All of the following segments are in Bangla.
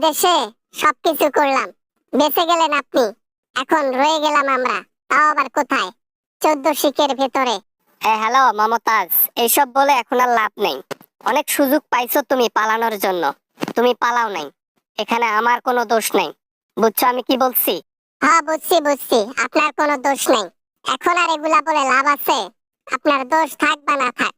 দেশে সবকিছু করলাম, বেঁচে গেলেন আপনি, এখন রয়ে গেলাম আমরা, তাও আবার কোথায়? 14 শিখের ভেতরে। হ্যালো মমতাজ, এইসব বলে এখন আর লাভ নেই। অনেক সুযোগ পাইছো তুমি পালানোর জন্য, তুমি পালাও নাই। এখানে আমার কোনো দোষ নেই, বুঝছো আমি কি বলছি? হ্যাঁ, বুঝছি বুঝছি, আপনার কোনো দোষ নেই। এখন আর এগুলা বলে লাভ আছে? আপনার দোষ থাক বা না থাক,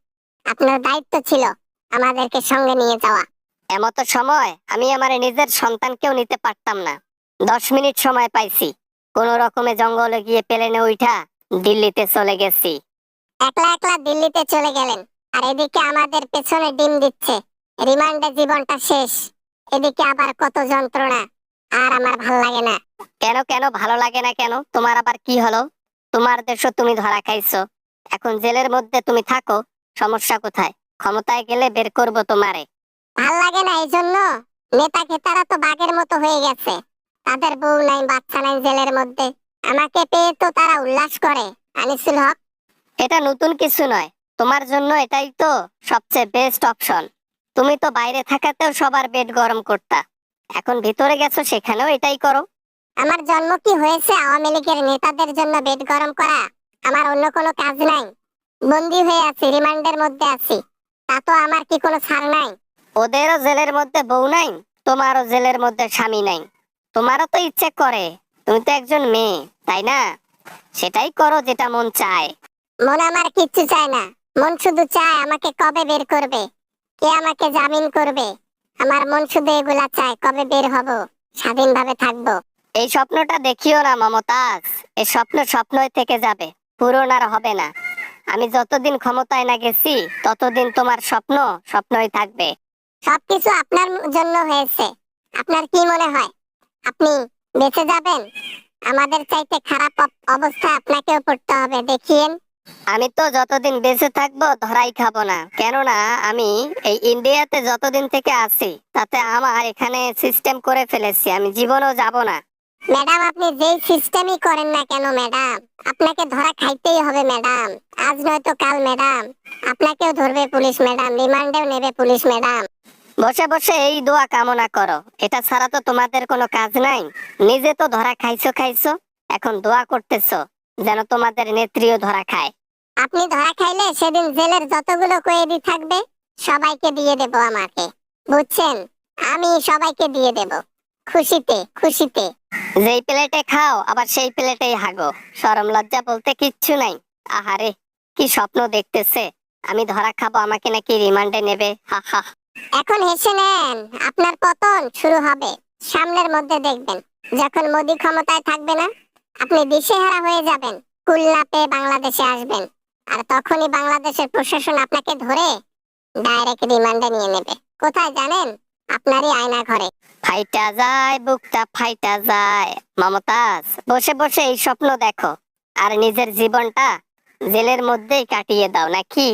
আপনার দায়িত্ব ছিল আমাদেরকে সঙ্গে নিয়ে যাওয়া। এমতো সময় আমি আমার নিজের সন্তানকেও নিতে পারতাম না। 10 মিনিট সময় পাইছি, কোন রকমে জঙ্গলে গিয়ে প্লেনে উঠা দিল্লিতে চলে গেছি। একলা একলা দিল্লিতে চলে গেলেন, আর এদিকে আমাদের পেছনে ডিম দিচ্ছে। রিমান্ডে জীবনটা শেষ, এদিকে আবার কত যন্ত্রণা। আর আমার ভাল লাগে না। কেন কেন ভালো লাগে না কেন? তোমার আবার কি হলো? তোমার দেশও তুমি ধরা খাইছো, এখন জেলের মধ্যে তুমি থাকো, সমস্যা কোথায়? ক্ষমতায় গেলে বের করব তোমারে। ভাল লাগে না এই জন্য? নেতা খেতারা তো বাঘের মতো হয়ে গেছে, তাদের বউ নাই বাচ্চা নাই জেলের মধ্যে। আমাকে পেয়ে তো তারা উল্লাস করে। আনিসুল হক, এটা নতুন কিছু নয়, তোমার জন্য এটাই তো সবচেয়ে বেস্ট অপশন। তুমি তো বাইরে থাকাতেও সবার পেট গরম করতা, এখন ভিতরে গেছো সেখানেও এটাই করো। আমার জন্ম কি হয়েছে আওয়ামী লীগের নেতাদের জন্য পেট গরম করা? আমার অন্য কোনো কাজ নাই? বন্দী হয়ে আছি, রিমান্ডের মধ্যে আছি, তা তো আমার কি কোনো ছাড় নাই? ওদেরও জেলের মধ্যে বউ নাই, তোমারও জেলের মধ্যে স্বামী নাই। তোমারও তো ইচ্ছে করে, তুমি তো একজন মেয়ে, তাই না? সেটাই করো যেটা মন চায়। মন আমার কিচ্ছু চায় না। মন শুধু চায় আমাকে কবে বের করবে, কে আমাকে জামিন করবে। আমার মন শুধু এগুলা চায়, কবে বের হব, স্বাধীনভাবে থাকবো। এই স্বপ্নটা দেখিও না মমতাজ, এই স্বপ্ন স্বপ্নই থেকে যাবে, পূরণ আর হবে না। আমি যতদিন ক্ষমতায় না গেছি ততদিন তোমার স্বপ্ন স্বপ্নই থাকবে। সবকিছু আপনার জন্য হয়েছে। আপনার কি মনে হয় আপনি বেঁচে যাবেন? আমাদের চাইতে খারাপ অবস্থা আপনাকেও পড়তে হবে, দেখিয়েন। আমি তো যতদিন বেঁচে থাকবো ধরাই খাবো না, কেননা আমি এই ইন্ডিয়াতে যতদিন থেকে আছি তাতে আমার এখানে সিস্টেম করে ফেলেছি, আমি জীবনও যাব না। ম্যাডাম, আপনি যেই সিস্টেমই করেন না কেন ম্যাডাম, আপনাকে ধরা খাইতেই হবে ম্যাডাম। আজ নয়তো কাল ম্যাডাম আপনাকেও ধরবে পুলিশ ম্যাডাম, রিমান্ডেও নেবে পুলিশ ম্যাডাম। বসে বসে এই দোয়া কামনা করো, এটা ছাড়া তো তোমাদের কোনো কাজ নাই। নিজে তো ধরা খাইছো খাইছো, এখন দোয়া করতেছো যেন তোমাদের নেত্রীও ধরা খায়। আপনি ধরা খাইলে সেদিন জেলের যতগুলো কয়েদি থাকবে সবাইকে দিয়ে দেব আমাকে, বুঝছেন? আমি সবাইকে দিয়ে দেব, খুশিতে খুশিতে। যেই প্লেটে খাও আবার সেই প্লেটেই হাগো, শরম লজ্জা বলতে কিচ্ছু নাই। আহারে, কি স্বপ্ন দেখতেছে, আমি ধরা খাবো, আমাকে নাকি রিমান্ডে নেবে, হা হা। এখন হেসে নেন, আপনার পতন শুরু হবে সামনের মধ্যে দেখবেন। যখন মোদি ক্ষমতায় থাকবে না, আপনি দিশেহারা হয়ে যাবেন, কুল্লা পেয়ে বাংলাদেশে আসবেন, আর তখনই বাংলাদেশের প্রশাসন আপনাকে ধরে ডাইরেক্ট রিমান্ডে নিয়ে নেবে। কোথায় জানেন? আপনারই আয়না ঘরে। ফাইটা যায় বুকটা ফাইটা যায়। মমতাজ, বসে বসে এই স্বপ্ন দেখো আর নিজের জীবনটা জেলের মধ্যেই কাটিয়ে দাও নাকি?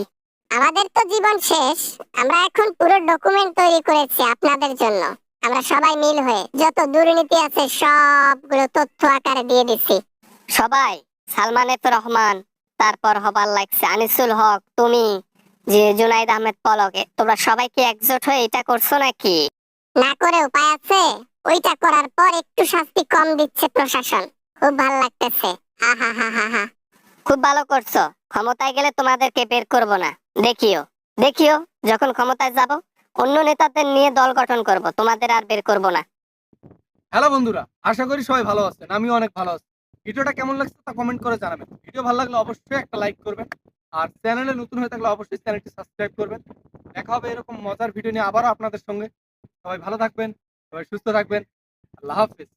আমাদের তো জীবন শেষ, আমরা এখন পুরো ডকুমেন্ট তৈরি করেছি আপনাদের জন্য। আমরা সবাই মিল হয়ে যত দুর্নীতি আছে সবগুলো তথ্য আকারে দিয়ে দিছি। সবাই, সালমান এফ রহমান, তারপর হবার লাগছে আনিসুল হক, তুমি, যে জুনাইদ আহমেদ পলক, তোমরা সবাই কি একজোট হয়ে এটা করছো নাকি? না করে উপায় আছে? ওইটা করার পর একটু শাস্তি কম দিচ্ছে প্রশাসন, খুব ভাল লাগতেছে। আহা হা হা হা। খুব ভালো করছো, ক্ষমতায় গেলে তোমাদেরকে বের করব না। দেখিও, দেখিও, যখন ক্ষমতায় যাব অন্য নেতাদের নিয়ে দল গঠন করব, তোমাদের আর বের করব না। হ্যালো বন্ধুরা, আশা করি সবাই ভালো আছেন, আমিও অনেক ভালো আছি। ভিডিওটা কেমন লাগছে তা কমেন্ট করে জানাবেন। ভিডিও ভালো লাগলে অবশ্যই একটা লাইক করবেন, আর চ্যানেলে নতুন হয়ে থাকলে অবশ্যই চ্যানেলটি সাবস্ক্রাইব করবেন। দেখা হবে এরকম মজার ভিডিও নিয়ে আবারও আপনাদের সঙ্গে। সবাই ভালো থাকবেন, সবাই সুস্থ থাকবেন। আল্লাহ হাফেজ।